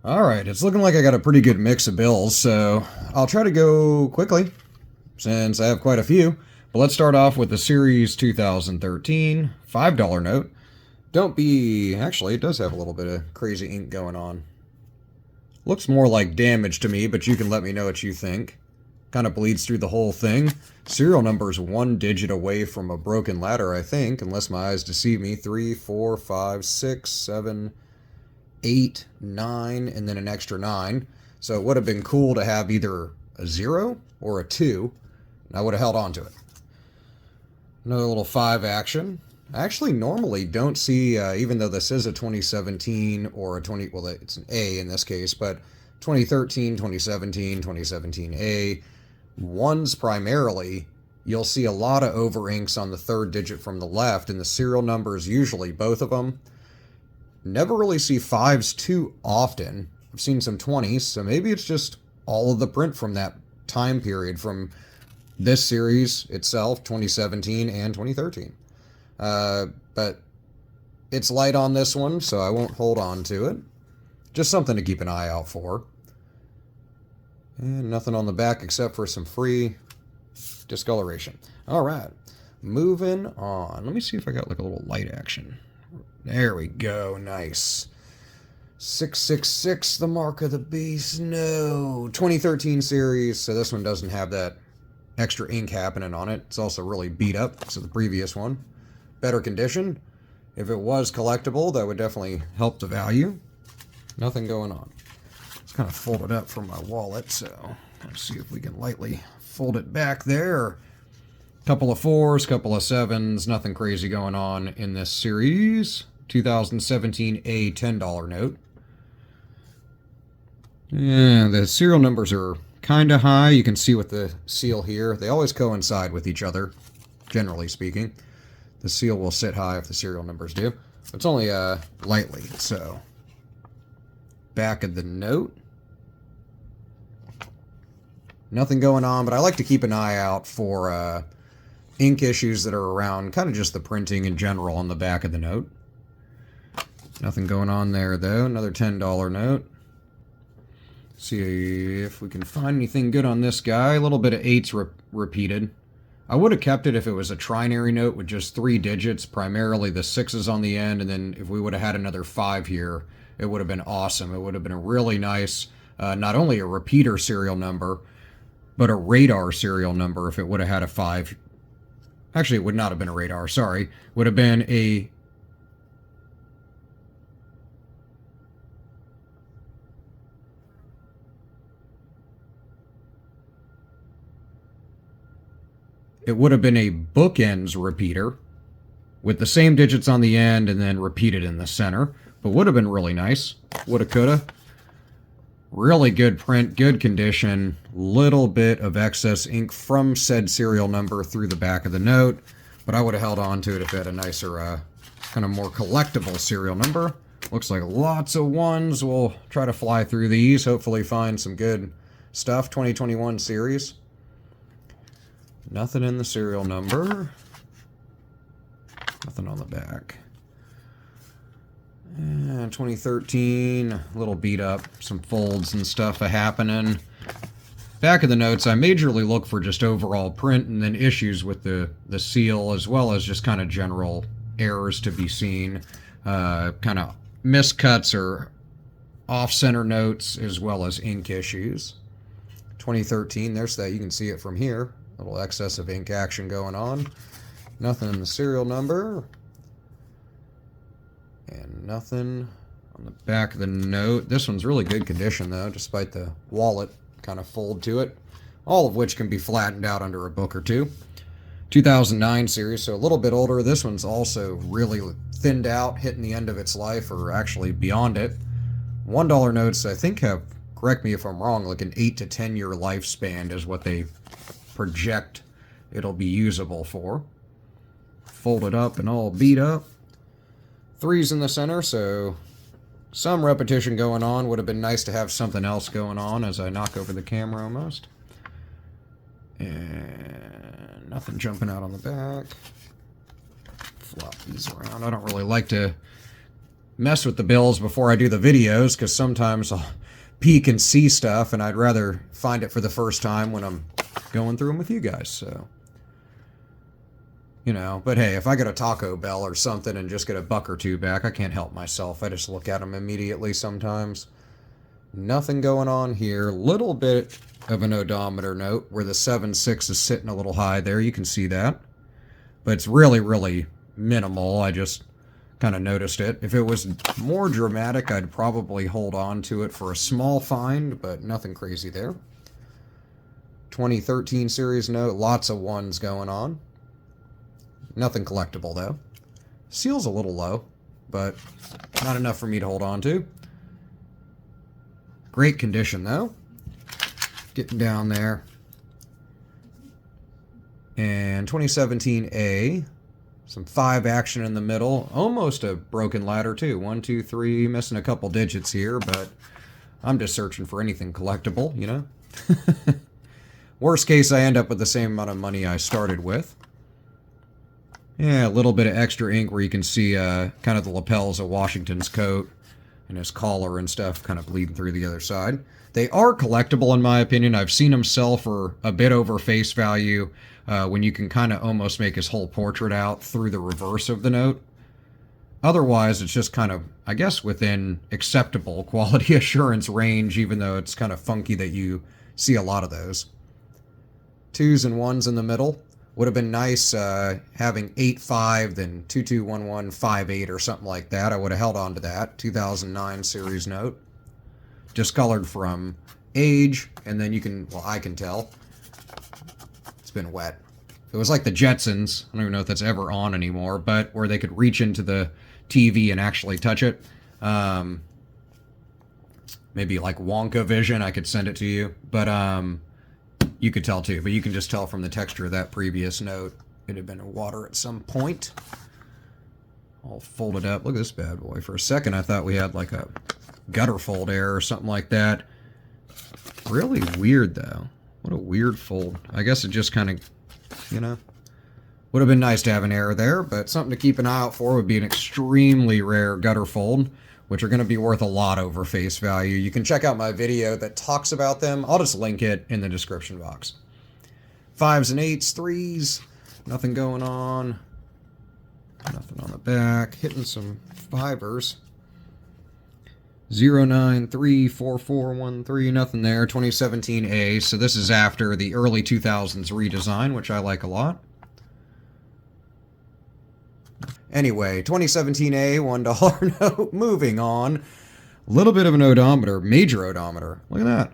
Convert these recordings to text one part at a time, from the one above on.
Alright, it's looking like I got a pretty good mix of bills, so I'll try to go quickly, since I have quite a few. But let's start off with the Series 2013 $5 note. Don't be... Actually, it does have a little bit of crazy ink going on. Looks more like damage to me, but you can let me know what you think. Kind of bleeds through the whole thing. Serial number is 1 digit away from a broken ladder, I think, unless my eyes deceive me. 3, 4, 5, 6, 7, 8, 9, and then an extra 9. So it would have been cool to have either a 0 or a 2, and I would have held on to it. Another little 5 action. I actually normally don't see, even though this is a 2017 or a 20, well, it's an A in this case, but 2013, 2017, 2017A, ones primarily, you'll see a lot of over inks on the third digit from the left, and the serial numbers, usually both of them. Never really see 5s too often. I've seen some 20s, so maybe it's just all of the print from that time period from this series itself, 2017 and 2013. But it's light on this one, so I won't hold on to it. Just something to keep an eye out for. And nothing on the back except for some free discoloration. Alright, moving on. Let me see if I got like a little light action. There we go, nice. 666, the mark of the beast. No, 2013 series, so this one doesn't have that extra ink happening on it. It's also really beat up, so the previous one. Better condition. If it was collectible, that would definitely help the value. Nothing going on. It's kind of folded up from my wallet, so let's see if we can lightly fold it back there. Couple of 4s, couple of 7s, nothing crazy going on in this series. 2017 A $10 note. Yeah, the serial numbers are kind of high. You can see with the seal here. They always coincide with each other, generally speaking. The seal will sit high if the serial numbers do. It's only lightly, so. Back of the note. Nothing going on, but I like to keep an eye out for ink issues that are around, kind of just the printing in general on the back of the note. Nothing going on there, though. Another $10 note. See if we can find anything good on this guy. A little bit of 8s repeated. I would have kept it if it was a trinary note with just 3 digits, primarily the 6s on the end, and then if we would have had another 5 here, it would have been awesome. It would have been a really nice, not only a repeater serial number, but a radar serial number if it would have had a 5. Actually, it would not have been a radar, sorry. Would have been a... It would have been a bookends repeater with the same digits on the end and then repeated in the center. But would have been really nice. Woulda, coulda. Really good print, good condition. Little bit of excess ink from said serial number through the back of the note. But I would have held on to it if it had a nicer, kind of more collectible serial number. Looks like lots of 1s. We'll try to fly through these. Hopefully find some good stuff. 2021 series. Nothing in the serial number. Nothing on the back. And 2013, a little beat up. Some folds and stuff happening. Back of the notes, I majorly look for just overall print and then issues with the seal, as well as just kind of general errors to be seen. Kind of miscuts or off-center notes, as well as ink issues. 2013, there's that. You can see it from here. A little excess of ink action going on. Nothing in the serial number. And nothing on the back of the note. This one's really good condition, though, despite the wallet kind of fold to it. All of which can be flattened out under a book or two. 2009 series, so a little bit older. This one's also really thinned out, hitting the end of its life, or actually beyond it. $1 notes, I think, have, correct me if I'm wrong, like an 8 to 10 year lifespan is what they project it'll be usable for. Folded up and all beat up. 3s in the center, so some repetition going on. Would have been nice to have something else going on as I knock over the camera almost. And nothing jumping out on the back. Flop these around. I don't really like to mess with the bills before I do the videos, because sometimes I'll peek and see stuff, and I'd rather find it for the first time when I'm going through them with you guys, so. You know, but hey, if I get a Taco Bell or something and just get a buck or two back, I can't help myself. I just look at them immediately sometimes. Nothing going on here. Little bit of an odometer note where the 7.6 is sitting a little high there. You can see that. But it's really, really minimal. I just kind of noticed it. If it was more dramatic, I'd probably hold on to it for a small find, but nothing crazy there. 2013 series note. Lots of ones going on. Nothing collectible, though. Seal's a little low, but not enough for me to hold on to. Great condition, though. Getting down there. And 2017A. Some 5 action in the middle. Almost a broken ladder, too. 1, 2, 3. Missing a couple digits here, but I'm just searching for anything collectible, you know? Worst case, I end up with the same amount of money I started with. Yeah, a little bit of extra ink where you can see kind of the lapels of Washington's coat and his collar and stuff kind of bleeding through the other side. They are collectible in my opinion. I've seen them sell for a bit over face value when you can kind of almost make his whole portrait out through the reverse of the note. Otherwise, it's just kind of, I guess, within acceptable quality assurance range, even though it's kind of funky that you see a lot of those. 2s and 1s in the middle. Would have been nice having 8.5, then 2211, 5.8 or something like that. I would have held on to that. 2009 series note. Discolored from age, and then you can, well, I can tell. It's been wet. It was like the Jetsons. I don't even know if that's ever on anymore, but where they could reach into the TV and actually touch it. Maybe like Wonka Vision, I could send it to you. But, you could tell too, but you can just tell from the texture of that previous note it had been in water at some point. All folded up. Look at this bad boy. For a second I thought we had like a gutter fold error or something like that. Really weird though. What a weird fold. I guess it just kind of, you know, would have been nice to have an error there, but something to keep an eye out for would be an extremely rare gutter fold, which are going to be worth a lot over face value. You can check out my video that talks about them. I'll just link it in the description box. 5s and 8s, 3s, nothing going on. Nothing on the back. Hitting some 5ers. 0934413, nothing there. 2017A, so this is after the early 2000s redesign, which I like a lot. Anyway, 2017A, $1 note. Moving on. A little bit of an odometer. Major odometer. Look at that.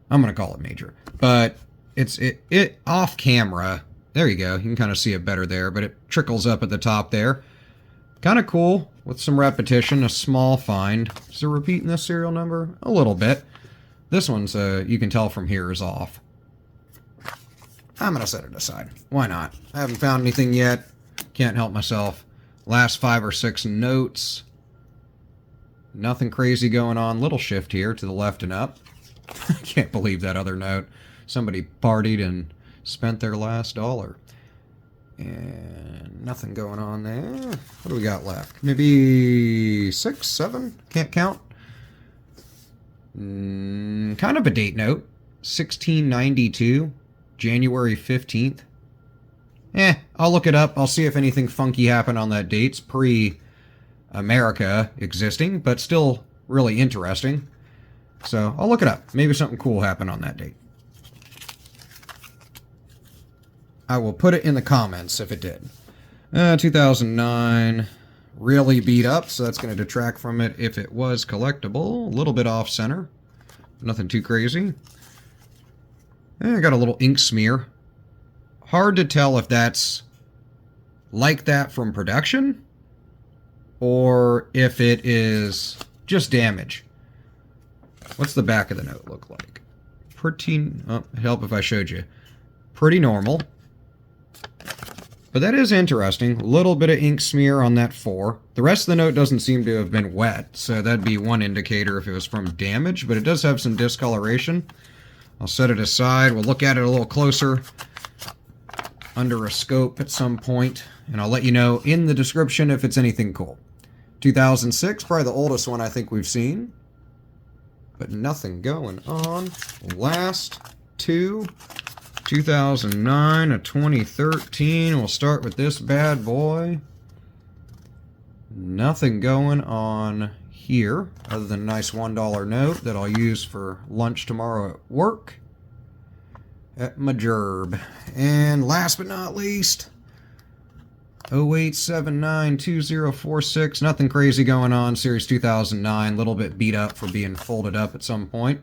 I'm going to call it major. But it's it off camera. There you go. You can kind of see it better there. But it trickles up at the top there. Kind of cool. With some repetition. A small find. Is it repeating this serial number? A little bit. This one's, you can tell from here, is off. I'm going to set it aside. Why not? I haven't found anything yet. Can't help myself. Last 5 or 6 notes. Nothing crazy going on. Little shift here to the left and up. I can't believe that other note. Somebody partied and spent their last dollar. And nothing going on there. What do we got left? Maybe 6, 7? Can't count. Kind of a date note. 1692. January 15th. I'll look it up. I'll see if anything funky happened on that date. It's pre-America existing, but still really interesting. So I'll look it up. Maybe something cool happened on that date. I will put it in the comments if it did. 2009. Really beat up, so that's going to detract from it if it was collectible. A little bit off center. Nothing too crazy. I got a little ink smear. Hard to tell if that's like that from production or if it is just damage. What's the back of the note look like? Pretty, help if I showed you. Pretty normal. But that is interesting. A little bit of ink smear on that 4. The rest of the note doesn't seem to have been wet, so that'd be one indicator if it was from damage, but it does have some discoloration. I'll set it aside. We'll look at it a little closer. under a scope at some point, and I'll let you know in the description if it's anything cool. 2006, probably the oldest one I think we've seen. But nothing going on. Last two. 2009 to 2013. We'll start with this bad boy. Nothing going on here other than a nice $1 note that I'll use for lunch tomorrow at work at my gerb. And last but not least, 08792046. Nothing crazy going on. Series 2009. A little bit beat up for being folded up at some point.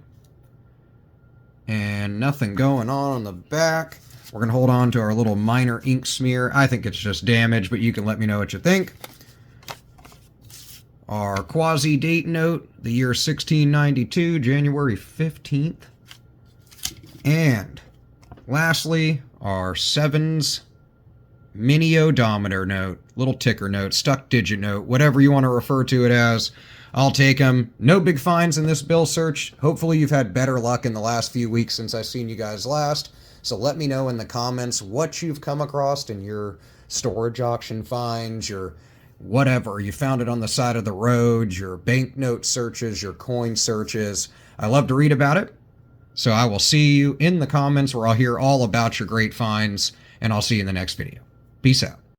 And nothing going on the back. We're going to hold on to our little minor ink smear. I think it's just damage, but you can let me know what you think. Our quasi-date note, the year 1692, January 15th. And lastly, our sevens mini odometer note, little ticker note, stuck digit note, whatever you want to refer to it as. I'll take them. No big finds in this bill search. Hopefully you've had better luck in the last few weeks since I've seen you guys last. So let me know in the comments what you've come across in your storage auction finds, your whatever. You found it on the side of the road, your banknote searches, your coin searches. I love to read about it. So I will see you in the comments where I'll hear all about your great finds, and I'll see you in the next video. Peace out.